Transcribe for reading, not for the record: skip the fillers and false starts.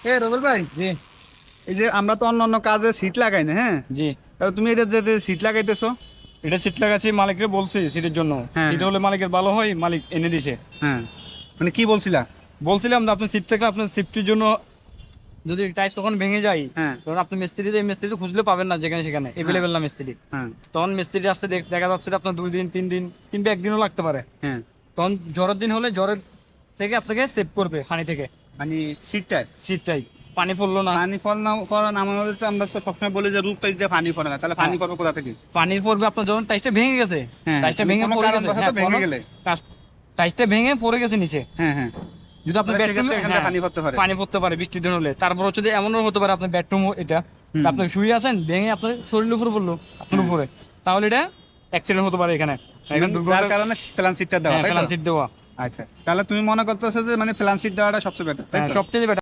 এ রবিল ভাই, জি এই যে আমরা তো অন্য অন্য কাজে সিট লাগাই না, হ্যাঁ? জি। তাহলে তুমি এটা যে সিট লাগাইতেছো। এটা সিট লাগাচ্ছি, মালিকরে বলছি সিটের জন্য। হ্যাঁ সিট হ্যাঁ হলে মালিকের ভালো হয়, মালিক এনে দিছে। হ্যাঁ, মানে কি বলছিলা? বলছিলাম যে আপনার সিট থেকে আপনার সেফটির জন্য যদি টাইস কখন ভেঙে যায়, হ্যাঁ তখন আপনি মিস্ত্রি তো খুঁজলে পাবেন না, যেখানে সেখানে হ্যাঁ এভেলেবেল না মিস্ত্রি। হ্যাঁ তখন মিস্ত্রি আসতে দেখা যাচ্ছে যে আপনার 2 দিন 3 দিন কিংবা একদিনও লাগতে পারে। হ্যাঁ, তখন জ্বরের দিন হলে জ্বরের থেকে আপনাকে সেভ করবে পানি থেকে। মানে সিটটা সিটটাই পানি পড়লো না। পানি ফল না করা না, আমাদের তো আমরা তো সবসময় বলি যে রূপ টাইস দিয়ে পানি পড়ে না, তাহলে পানি হ্যাঁ, পড়বে কোথা থেকে? পানি পড়বে আপনার যখন টাইসটা ভেঙে গেছে। হ্যাঁ, টাইসটা মানে ভেঙে কোনো পড়ে গেছে, কারণবশত হ্যাঁ ভেঙে গেলে। টাইসটা ভেঙে পড়ে গেছে নিচে। হ্যাঁ হ্যাঁ, যদি আপনার তাহলে বেডরুম, সেক্ষেত্রে এখান থেকে পানি পড়তে পারে। পানি পড়তে পারে বৃষ্টির দিন হলে। তারপর হচ্ছে যে এমনও হতে পারে আপনার বেডরুম এটা, হুম, আপনি শুয়ে আছেন, ভেঙে আপনার শরীরের উপরে পড়লো, আপনার হ্যাঁ। উপরে, তাহলে এটা অ্যাক্সিডেন্ট হতে পারে এখানে। এখানে যার দুর্ঘটনা। কারণে প্ল্যান সিটটা দেওয়া, হ্যাঁ, তাই তো? ফেলান সিট দেওয়া। আচ্ছা, তাহলে তুমি মনে করতেছো যে মানে প্ল্যান সিট দেওয়াটা সবচেয়ে বেটার, তাই হ্যাঁ, তো? সবচেয়ে